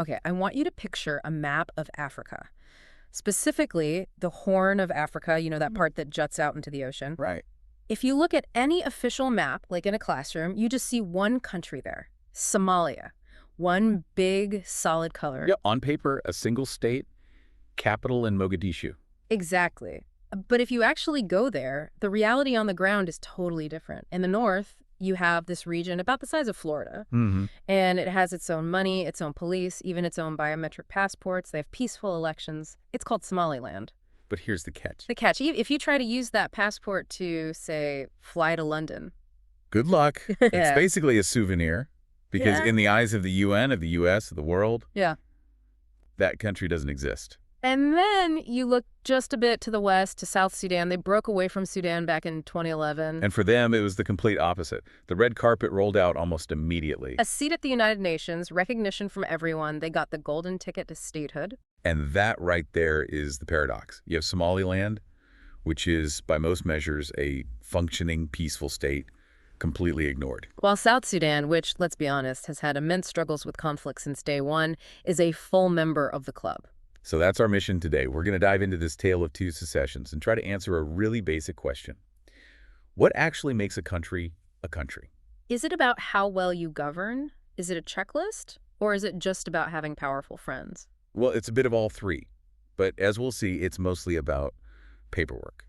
Okay, I want you to picture a map of Africa. Specifically, the Horn of Africa, that part that juts out into the ocean. Right. If you look at any official map, like in a classroom, you just see one country there, Somalia. One big, solid color. Yep. On paper, a single state, capital in Mogadishu. Exactly. But if you actually go there, the reality on the ground is totally different. In the north, you have this region about the size of Florida, and it has its own money, its own police, even its own biometric passports. They have peaceful elections. It's called Somaliland. But here's the catch. The catch, if you try to use that passport to, say, fly to London. Good luck. It's basically a souvenir because in the eyes of the UN, of the US, of the world, that country doesn't exist. And then you look just a bit to the west, to South Sudan. They broke away from Sudan back in 2011. And for them, it was the complete opposite. The red carpet rolled out almost immediately. A seat at the United Nations, recognition from everyone. They got the golden ticket to statehood. And that right there is the paradox. You have Somaliland, which is, by most measures, a functioning, peaceful state, completely ignored. While South Sudan, which, let's be honest, has had immense struggles with conflict since day one, is a full member of the club. So that's our mission today. We're going to dive into this tale of two secessions and try to answer a really basic question. What actually makes a country a country? Is it about how well you govern? Is it a checklist? Or is it just about having powerful friends? Well, it's a bit of all three. But as we'll see, it's mostly about paperwork.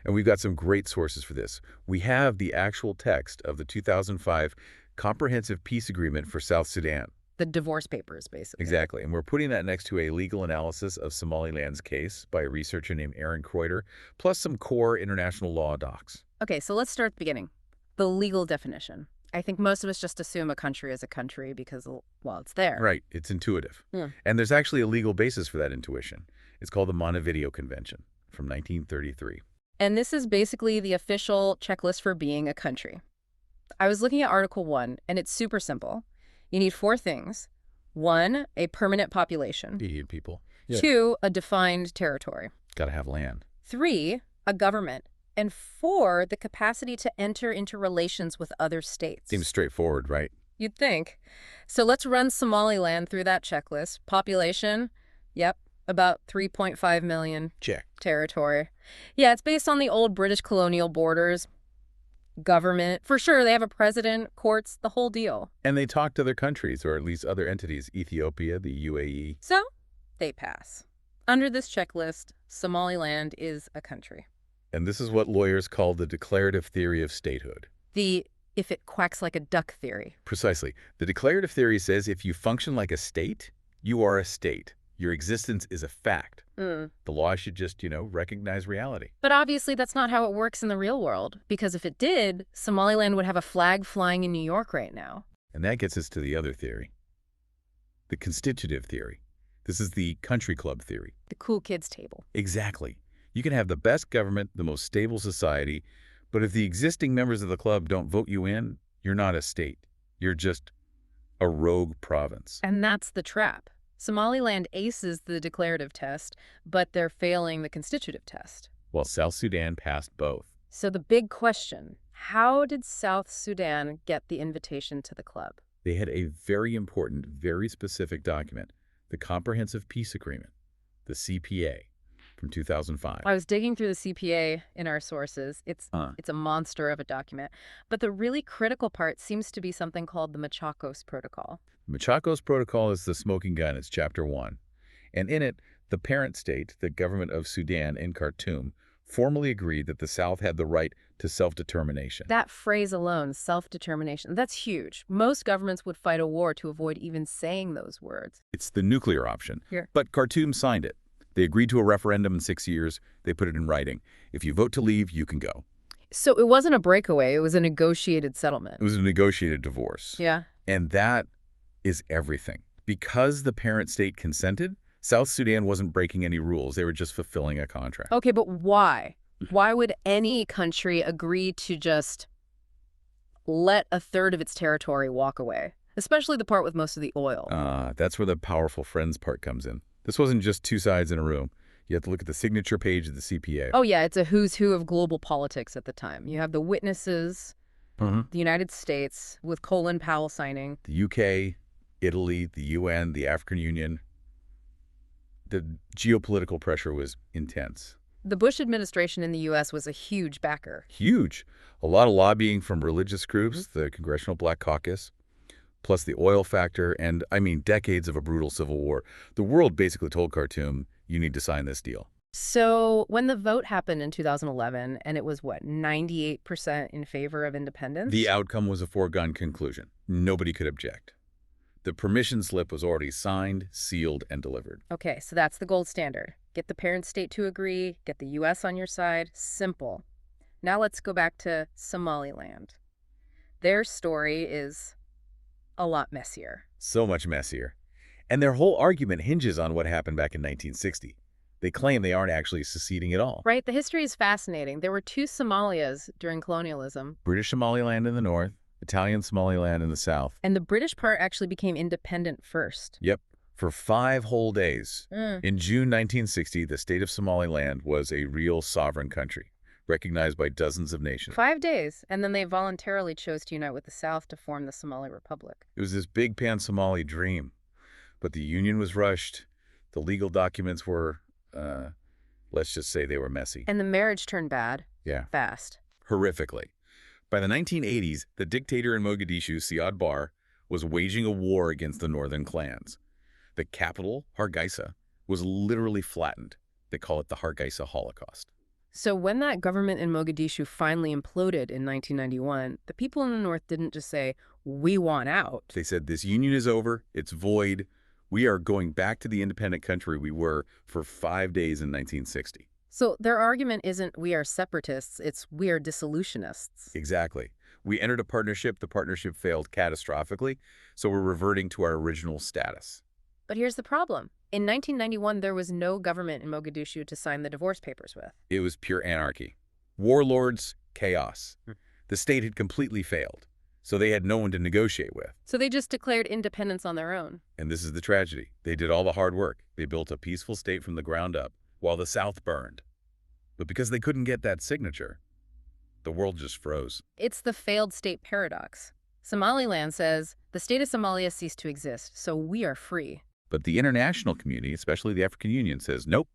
And we've got some great sources for this. We have the actual text of the 2005 Comprehensive Peace Agreement for South Sudan. The divorce papers, basically. Exactly. And we're putting that next to a legal analysis of Somaliland's case by a researcher named Aaron Kreuter, plus some core international law docs. Okay, so let's start at the beginning. The legal definition. I think most of us just assume a country is a country because, well, it's there. Right. It's intuitive. And there's actually a legal basis for that intuition. It's called the Montevideo Convention from 1933. And this is basically the official checklist for being a country. I was looking at Article 1, and it's super simple. You need 4 things. 1, a permanent population. Idiot people. 2, a defined territory. Gotta have land. 3, a government. And 4, the capacity to enter into relations with other states. Seems straightforward, right? You'd think. So let's run Somaliland through that checklist. Population, yep, about 3.5 million. Check. Territory. Yeah, it's based on the old British colonial borders. Government. For sure, they have a president, courts, the whole deal. And they talk to other countries, or at least other entities, Ethiopia, the UAE. So, they pass. Under this checklist, Somaliland is a country. And this is what lawyers call the declarative theory of statehood. The if it quacks like a duck theory. Precisely. The declarative theory says if you function like a state, you are a state. Your existence is a fact. The law should just, recognize reality. But obviously that's not how it works in the real world, because if it did, Somaliland would have a flag flying in New York right now. And that gets us to the other theory, the constitutive theory. This is the country club theory. The cool kids table. Exactly. You can have the best government, the most stable society, but if the existing members of the club don't vote you in, you're not a state. You're just a rogue province. And that's the trap. Somaliland aces the declarative test, but they're failing the constitutive test. While South Sudan passed both. So the big question, how did South Sudan get the invitation to the club? They had a very important, very specific document, the Comprehensive Peace Agreement, the CPA, from 2005. I was digging through the CPA in our sources. It's a monster of a document. But the really critical part seems to be something called the Machakos Protocol. Machakos Protocol is the smoking gun. It's Chapter 1. And in it, the parent state, the government of Sudan in Khartoum, formally agreed that the South had the right to self-determination. That phrase alone, self-determination, that's huge. Most governments would fight a war to avoid even saying those words. It's the nuclear option. Here. But Khartoum signed it. They agreed to a referendum in 6 years. They put it in writing. If you vote to leave, you can go. So it wasn't a breakaway. It was a negotiated settlement. It was a negotiated divorce. Yeah. And that is everything. Because the parent state consented, South Sudan wasn't breaking any rules. They were just fulfilling a contract. Okay, but why? Why would any country agree to just let a third of its territory walk away? Especially the part with most of the oil. That's where the powerful friends part comes in. This wasn't just two sides in a room. You have to look at the signature page of the CPA. Oh, yeah, it's a who's who of global politics at the time. You have the witnesses, the United States, with Colin Powell signing. The UK, Italy, the UN, the African Union. The geopolitical pressure was intense. The Bush administration in the U.S. was a huge backer. Huge. A lot of lobbying from religious groups, the Congressional Black Caucus, plus the oil factor, and, I mean, decades of a brutal civil war. The world basically told Khartoum, you need to sign this deal. So when the vote happened in 2011, and it was, what, 98% in favor of independence? The outcome was a foregone conclusion. Nobody could object. The permission slip was already signed, sealed, and delivered. Okay, so that's the gold standard. Get the parent state to agree, get the U.S. on your side. Simple. Now let's go back to Somaliland. Their story is a lot messier. So much messier. And their whole argument hinges on what happened back in 1960. They claim they aren't actually seceding at all. Right, the history is fascinating. There were two Somalias during colonialism. British Somaliland in the north, Italian Somaliland in the south. And the British part actually became independent first. Yep, for 5 whole days. In June 1960, the state of Somaliland was a real sovereign country, recognized by dozens of nations. 5 days, and then they voluntarily chose to unite with the South to form the Somali Republic. It was this big pan-Somali dream, but the union was rushed. The legal documents were, let's just say they were messy. And the marriage turned bad. Yeah. Fast. Horrifically. By the 1980s, the dictator in Mogadishu, Siad Barre, was waging a war against the northern clans. The capital, Hargeisa, was literally flattened. They call it the Hargeisa Holocaust. So when that government in Mogadishu finally imploded in 1991, the people in the north didn't just say, we want out. They said, this union is over, it's void, we are going back to the independent country we were for 5 days in 1960. So their argument isn't we are separatists, it's we are dissolutionists. Exactly. We entered a partnership, the partnership failed catastrophically, so we're reverting to our original status. But here's the problem. In 1991, there was no government in Mogadishu to sign the divorce papers with. It was pure anarchy. Warlords, chaos. The state had completely failed, so they had no one to negotiate with. So they just declared independence on their own. And this is the tragedy. They did all the hard work. They built a peaceful state from the ground up, while the South burned. But because they couldn't get that signature, the world just froze. It's the failed state paradox. Somaliland says, the state of Somalia ceased to exist, so we are free. But the international community, especially the African Union, says, nope,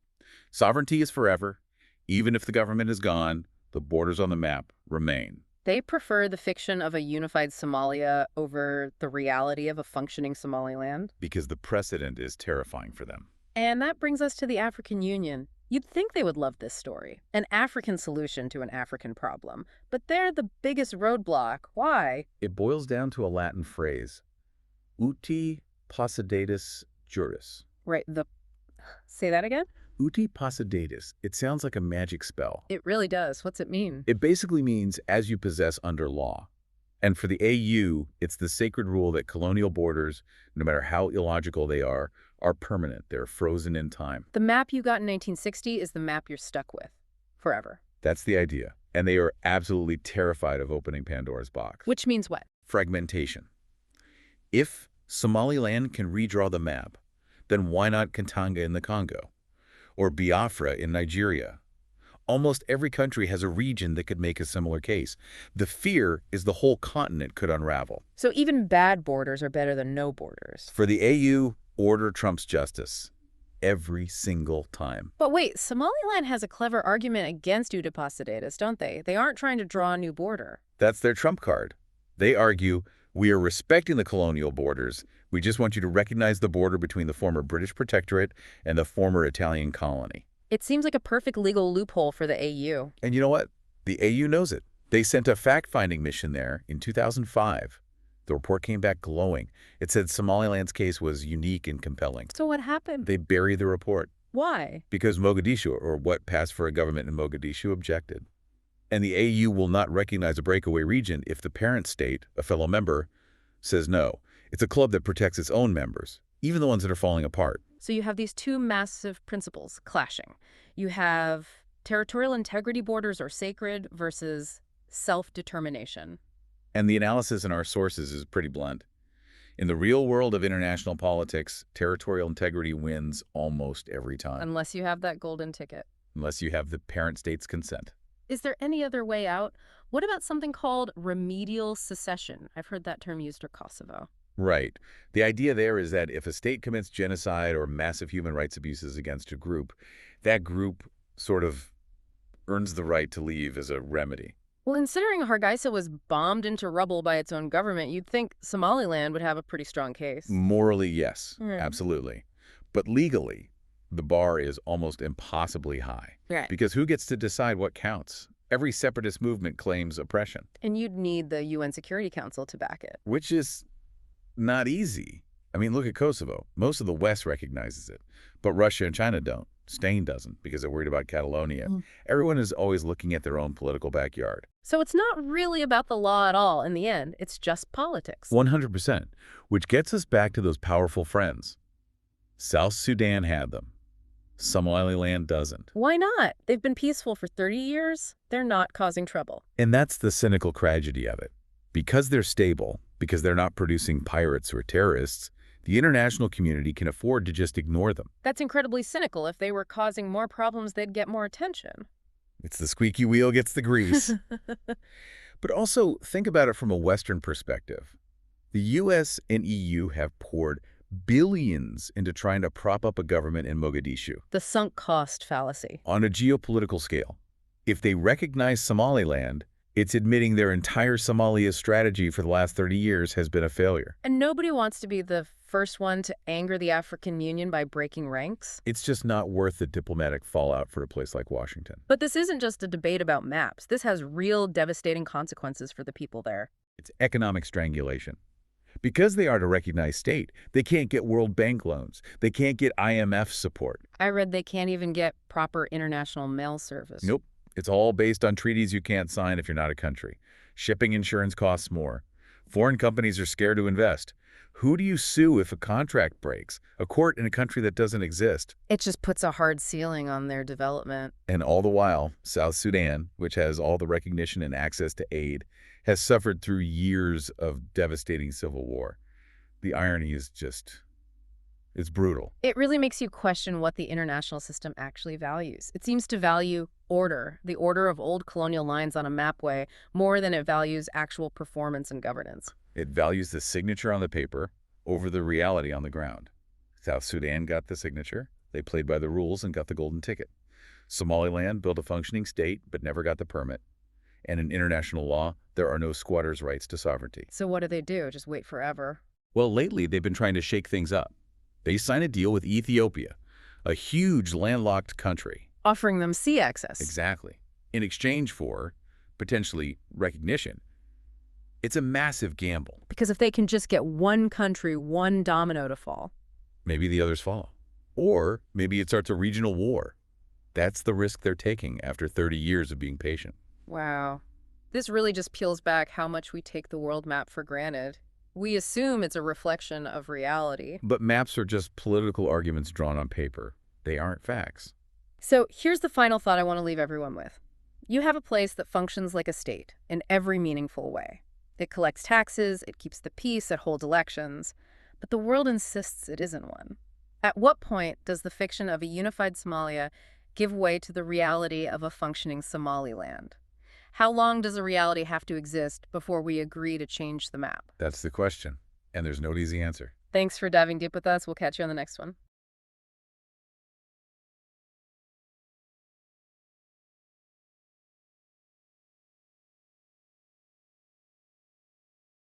sovereignty is forever. Even if the government is gone, the borders on the map remain. They prefer the fiction of a unified Somalia over the reality of a functioning Somaliland. Because the precedent is terrifying for them. And that brings us to the African Union. You'd think they would love this story. An African solution to an African problem. But they're the biggest roadblock. Why? It boils down to a Latin phrase, uti possidetis juris. Right, say that again? Uti possidetis. It sounds like a magic spell. It really does. What's it mean? It basically means as you possess under law. And for the AU, it's the sacred rule that colonial borders, no matter how illogical they are permanent. They're frozen in time. The map you got in 1960 is the map you're stuck with. Forever. That's the idea. And they are absolutely terrified of opening Pandora's box. Which means what? Fragmentation. If Somaliland can redraw the map, then why not Katanga in the Congo? Or Biafra in Nigeria? Almost every country has a region that could make a similar case. The fear is the whole continent could unravel. So even bad borders are better than no borders. For the AU, order trumps justice. Every single time. But wait, Somaliland has a clever argument against Udiposidatus, don't they? They aren't trying to draw a new border. That's their trump card. They argue, we are respecting the colonial borders. We just want you to recognize the border between the former British protectorate and the former Italian colony. It seems like a perfect legal loophole for the AU. And you know what? The AU knows it. They sent a fact-finding mission there in 2005. The report came back glowing. It said Somaliland's case was unique and compelling. So what happened? They buried the report. Why? Because Mogadishu, or what passed for a government in Mogadishu, objected. And the AU will not recognize a breakaway region if the parent state, a fellow member, says no. It's a club that protects its own members, even the ones that are falling apart. So you have these two massive principles clashing. You have territorial integrity borders are sacred versus self-determination. And the analysis in our sources is pretty blunt. In the real world of international politics, territorial integrity wins almost every time. Unless you have that golden ticket. Unless you have the parent state's consent. Is there any other way out? What about something called remedial secession? I've heard that term used for Kosovo. Right. The idea there is that if a state commits genocide or massive human rights abuses against a group, that group sort of earns the right to leave as a remedy. Well, considering Hargeisa was bombed into rubble by its own government, you'd think Somaliland would have a pretty strong case. Morally, yes, Hmm. absolutely. But legally, the bar is almost impossibly high. Right. Because who gets to decide what counts? Every separatist movement claims oppression, And you'd need the UN Security Council to back it. which is not easy. I mean, look at Kosovo. Most of the West recognizes it, but Russia and China don't. Spain doesn't because they're worried about Catalonia. Mm. Everyone is always looking at their own political backyard. So it's not really about the law at all in the end. It's just politics. 100%, which gets us back to those powerful friends. South Sudan had them. Somaliland doesn't. Why not? They've been peaceful for 30 years. They're not causing trouble. And that's the cynical tragedy of it. Because they're stable, because they're not producing pirates or terrorists, the international community can afford to just ignore them. That's incredibly cynical. If they were causing more problems, they'd get more attention. It's the squeaky wheel gets the grease. But also, think about it from a Western perspective. The U.S. and EU have poured billions into trying to prop up a government in Mogadishu. The sunk cost fallacy. On a geopolitical scale, if they recognize Somaliland, it's admitting their entire Somalia strategy for the last 30 years has been a failure. And nobody wants to be the first one to anger the African Union by breaking ranks. It's just not worth the diplomatic fallout for a place like Washington. But this isn't just a debate about maps. This has real devastating consequences for the people there. It's economic strangulation. Because they are a recognized state, they can't get World Bank loans. They can't get IMF support. I read they can't even get proper international mail service. Nope. It's all based on treaties you can't sign if you're not a country. Shipping insurance costs more. Foreign companies are scared to invest. Who do you sue if a contract breaks? A court in a country that doesn't exist. It just puts a hard ceiling on their development. And all the while, South Sudan, which has all the recognition and access to aid, has suffered through years of devastating civil war. The irony is it's brutal. It really makes you question what the international system actually values. It seems to value order, the order of old colonial lines on a mapway, more than it values actual performance and governance. It values the signature on the paper over the reality on the ground. South Sudan got the signature. They played by the rules and got the golden ticket. Somaliland built a functioning state but never got the permit. And in international law, there are no squatters' rights to sovereignty. So what do? Just wait forever? Well, lately they've been trying to shake things up. They signed a deal with Ethiopia, a huge landlocked country. Offering them sea access. Exactly. In exchange for, potentially, recognition. It's a massive gamble. Because if they can just get one country, one domino to fall. Maybe the others follow. Or maybe it starts a regional war. That's the risk they're taking after 30 years of being patient. Wow. This really just peels back how much we take the world map for granted. We assume it's a reflection of reality. But maps are just political arguments drawn on paper. They aren't facts. So here's the final thought I want to leave everyone with. You have a place that functions like a state in every meaningful way. It collects taxes, it keeps the peace, it holds elections. But the world insists it isn't one. At what point does the fiction of a unified Somalia give way to the reality of a functioning Somaliland? How long does a reality have to exist before we agree to change the map? That's the question. And there's no easy answer. Thanks for diving deep with us. We'll catch you on the next one.